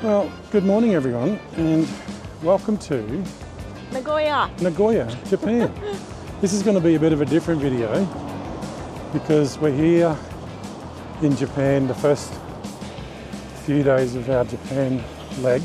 Well, good morning everyone and welcome to Nagoya, Japan. This is going to be a bit of a different video because we're here in Japan the first few days of our Japan leg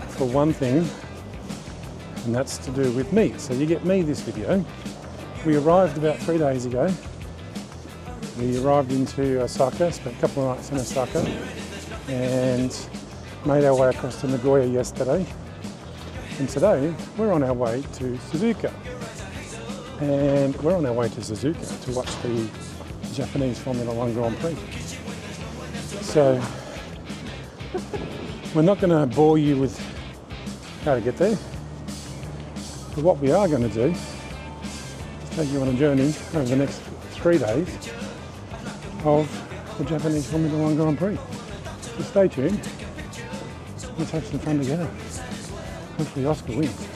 for one thing, and that's to do with me. So you get me this video. We arrived about 3 days ago. We arrived into Osaka, spent a couple of nights in Osaka and made our way across to Nagoya yesterday. And today we're on our way to Suzuka. And we're on our way to Suzuka to watch the Japanese Formula One Grand Prix. So we're not going to bore you with how to get there. But what we are going to do is take you on a journey over the next 3 days of the Japanese Formula One Grand Prix. So stay tuned. Let's have some fun together. Hopefully Oscar wins.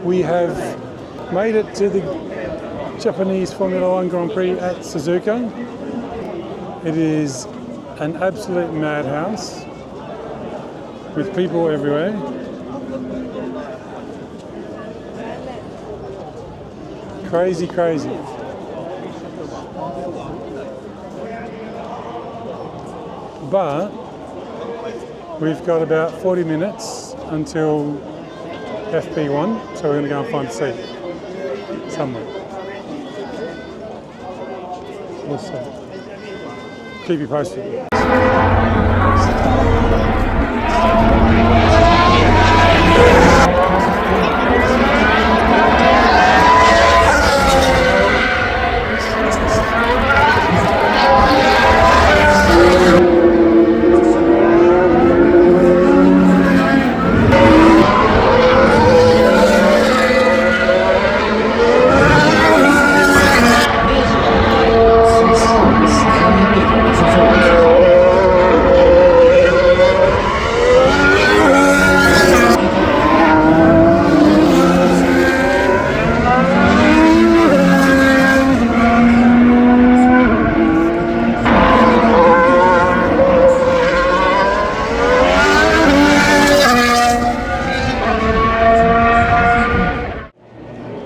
We have made it to the Japanese Formula One Grand Prix at Suzuka. It is an absolute madhouse with people everywhere. Crazy, crazy. But we've got about 40 minutes until FP1, so we're going to go and find a seat somewhere. We'll see. Keep you posted.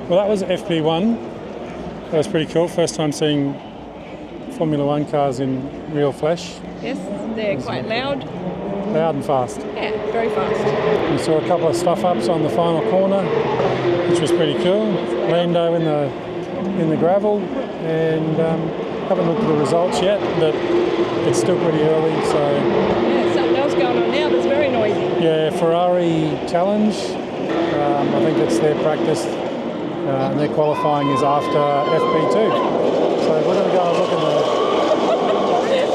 Well, that was FP1. That was pretty cool. First time seeing Formula One cars in real flesh. Yes, they're quite loud. Loud and fast. Yeah, very fast. We saw a couple of stuff-ups on the final corner, which was pretty cool. Lando in the gravel, and haven't looked at the results yet, but it's still pretty early, so... Yeah, something else going on now that's very noisy. Yeah, Ferrari Challenge. I think it's their practice. And their qualifying is after FP2. So we're going to go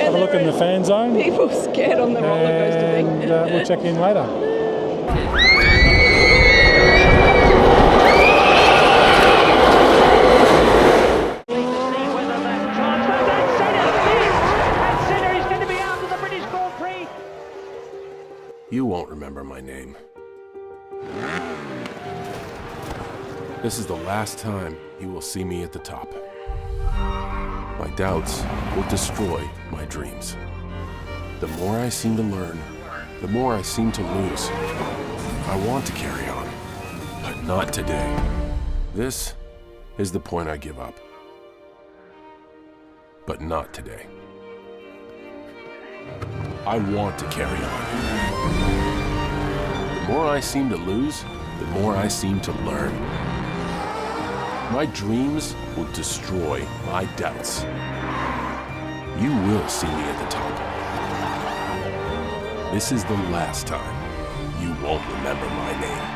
and look in the fan zone. People scared on the roller coaster thing. And we'll check in later. You won't remember my name. This is the last time you will see me at the top. My doubts will destroy my dreams. The more I seem to learn, the more I seem to lose. I want to carry on, but not today. This is the point I give up. But not today. I want to carry on. The more I seem to lose, the more I seem to learn. My dreams will destroy my doubts. You will see me at the top. This is the last time you won't remember my name.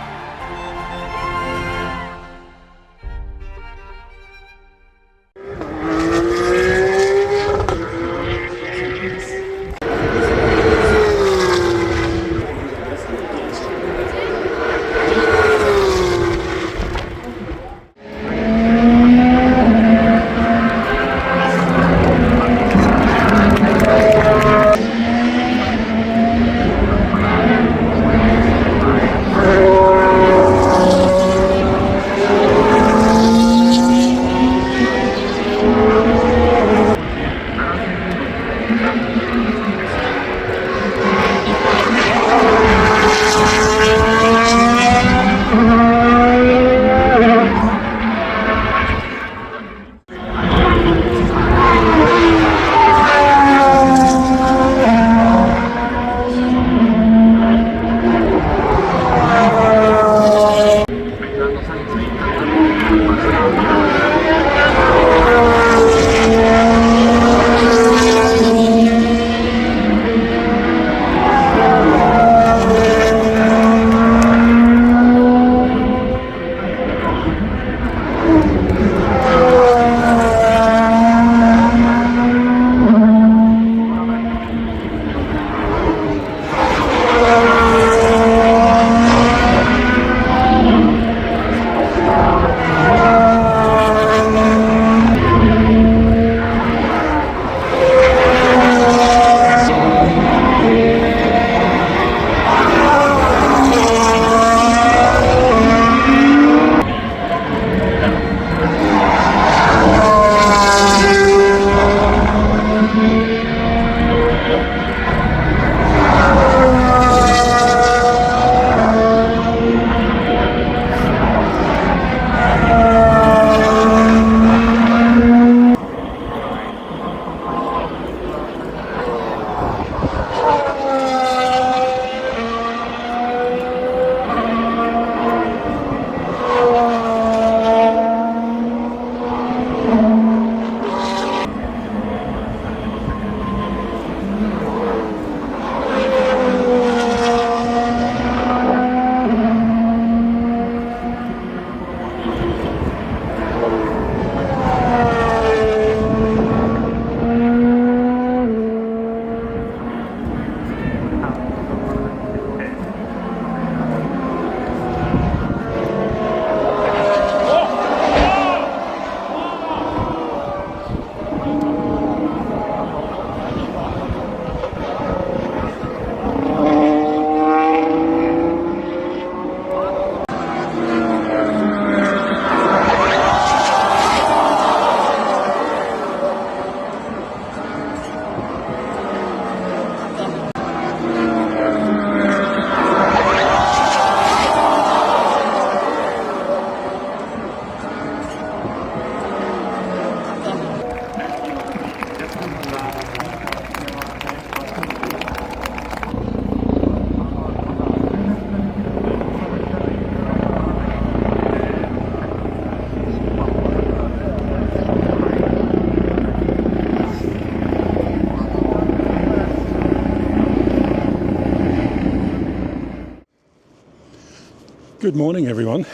Good morning everyone.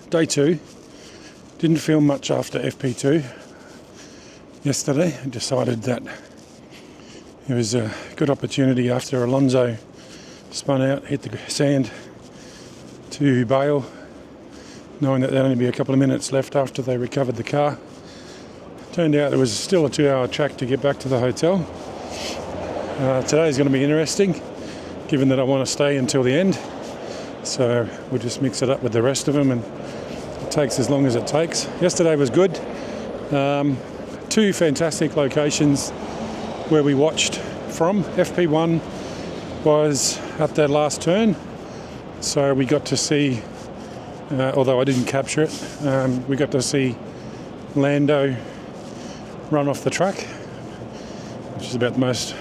Day 2. Didn't film much after FP2 yesterday. I decided that it was a good opportunity after Alonso spun out, hit the sand, to bail, knowing that there'd only be a couple of minutes left after they recovered the car. Turned out it was still a 2-hour track to get back to the hotel. Today's going to be interesting, given that I want to stay until the end. So we'll just mix it up with the rest of them, and it takes as long as it takes. Yesterday was good. 2 fantastic locations where we watched from. FP1 was at their last turn, so we got to see, although I didn't capture it, we got to see Lando run off the track, which is about the most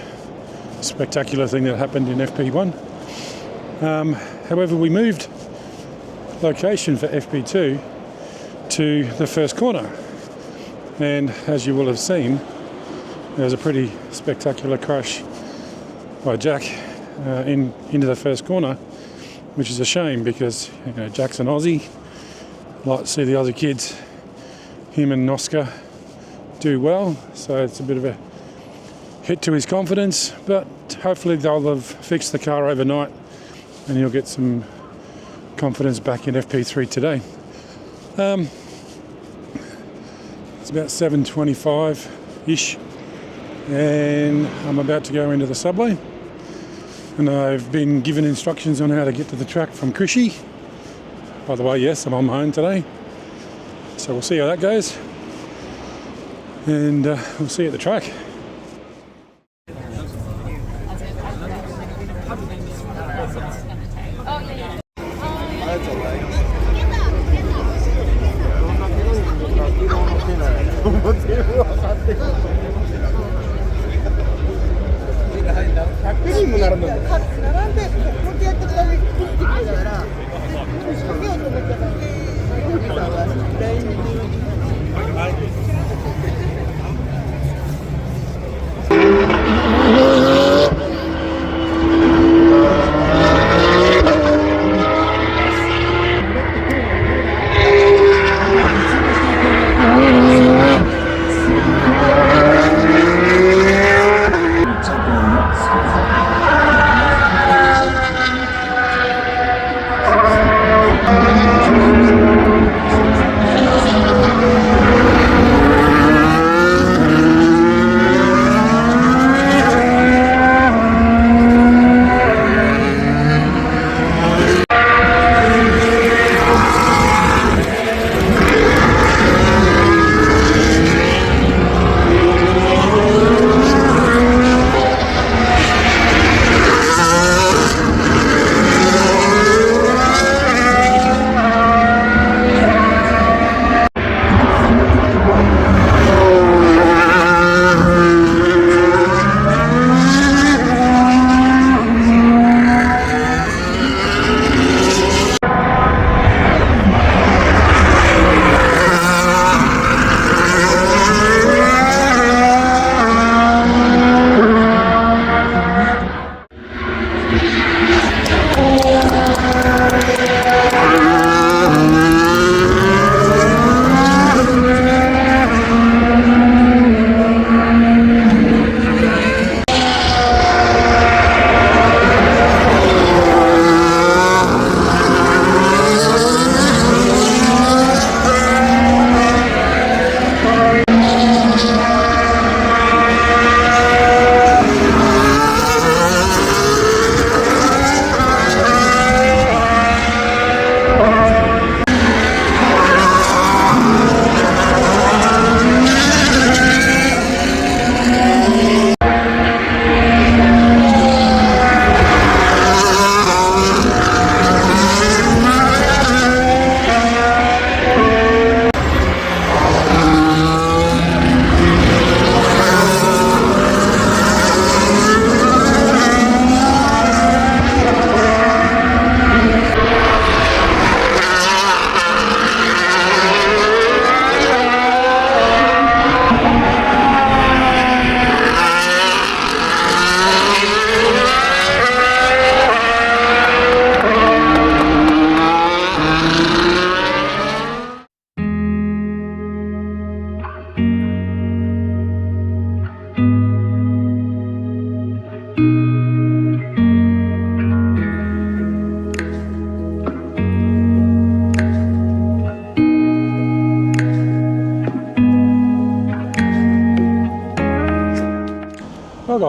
spectacular thing that happened in FP1. However, we moved location for FP2 to the first corner, and as you will have seen, there was a pretty spectacular crash by Jack into the first corner, which is a shame because Jack's an Aussie. I'd like to see the Aussie kids, him and Oscar, do well, so it's a bit of a hit to his confidence, but hopefully they'll have fixed the car overnight and he'll get some confidence back in FP3 today. It's about 7:25-ish and I'm about to go into the subway, and I've been given instructions on how to get to the track from Cushy. By the way, yes, I'm on my own today, so we'll see how that goes, and we'll see you at the track.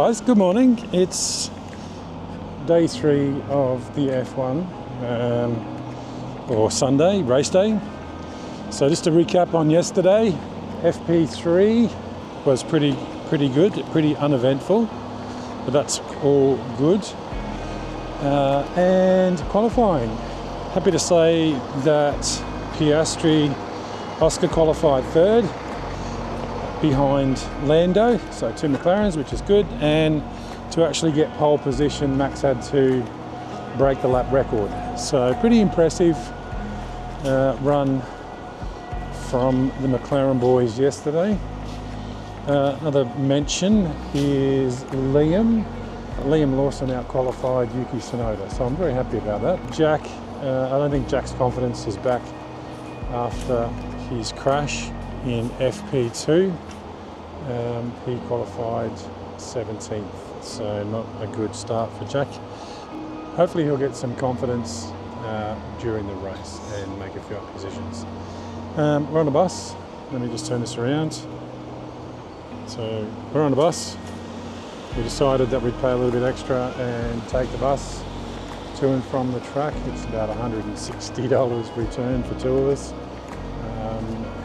guys, good morning. It's day 3 of the F1 or Sunday race day. So just to recap on yesterday, FP3 was pretty good, pretty uneventful, but that's all good. And qualifying, happy to say that Piastri Oscar qualified 3rd behind Lando, so 2 McLarens, which is good, and to actually get pole position, Max had to break the lap record. So pretty impressive run from the McLaren boys yesterday. Another mention is Liam Lawson out-qualified Yuki Tsunoda, so I'm very happy about that. Jack, I don't think Jack's confidence is back after his crash in FP2. He qualified 17th, so not a good start for Jack. Hopefully he'll get some confidence during the race and make a few up positions. We're on a bus. Let me just turn this around. So we're on a bus. We decided that we'd pay a little bit extra and take the bus to and from the track. It's about $160 return for 2 of us.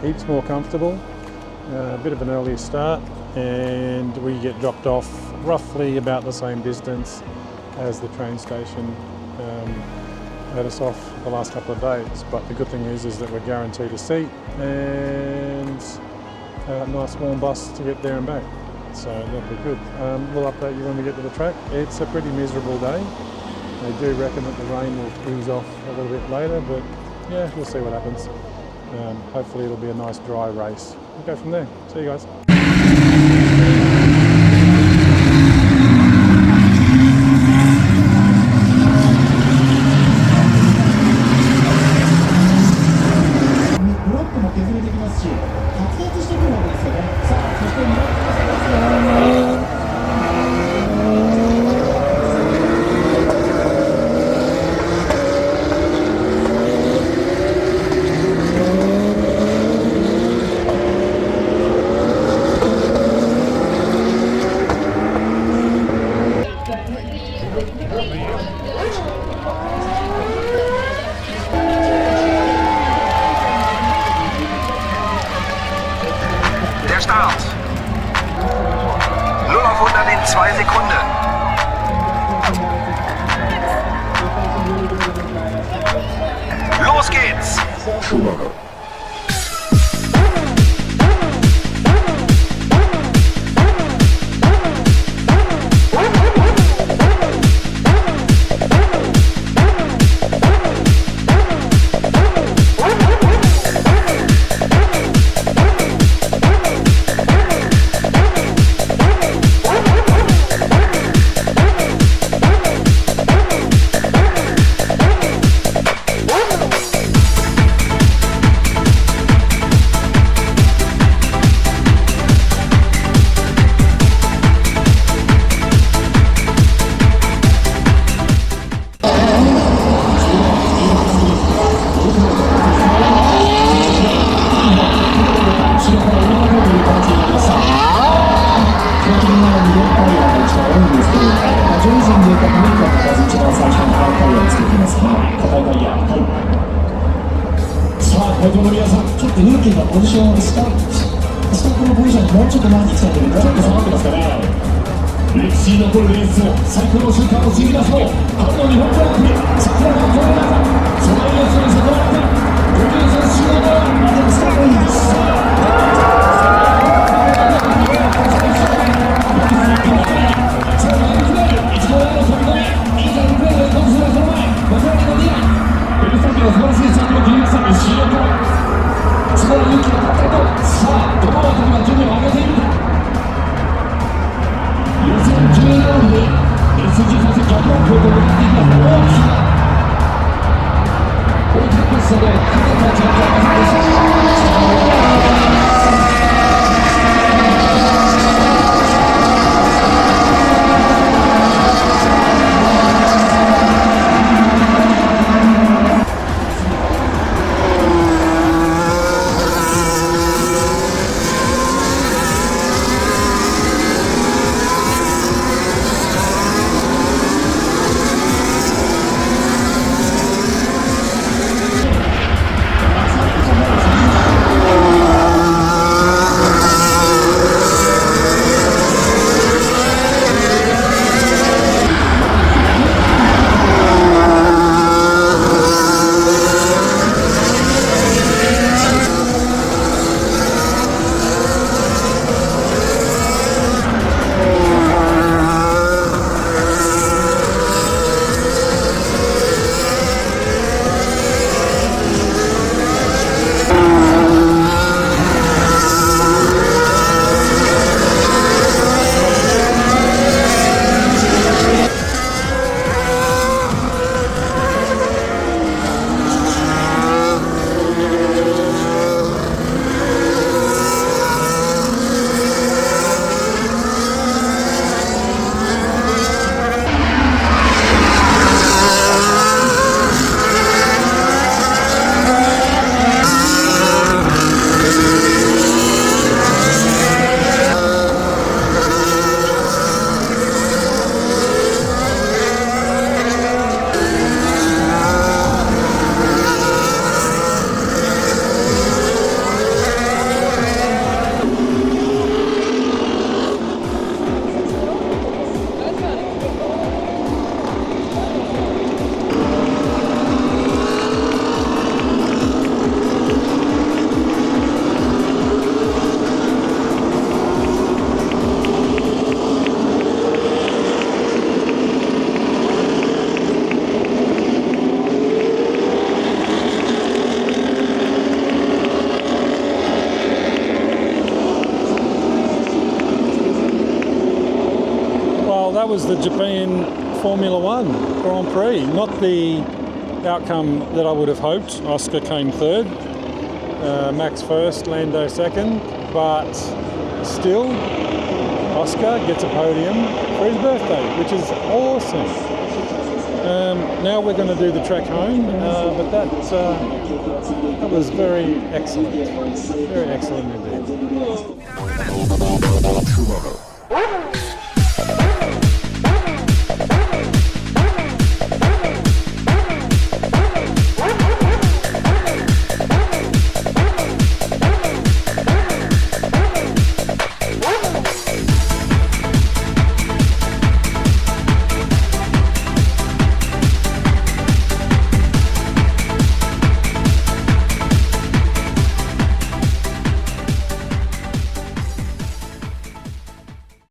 Heaps more comfortable, a bit of an earlier start, and we get dropped off roughly about the same distance as the train station let us off the last couple of days. But the good thing is that we're guaranteed a seat and a nice warm bus to get there and back. So that'll be good. We'll update you when we get to the track. It's a pretty miserable day. They do reckon that the rain will ease off a little bit later, but yeah, we'll see what happens. Hopefully it'll be a nice dry race. We'll go from there. See you guys. Start. 0 auf 100 in 2 Sekunden. Los geht's! was the Japan Formula One Grand Prix, not the outcome that I would have hoped. Oscar came third, Max first, Lando second, but still Oscar gets a podium for his birthday, which is awesome. Now we're going to do the track home, but that was very excellent. Very excellent indeed.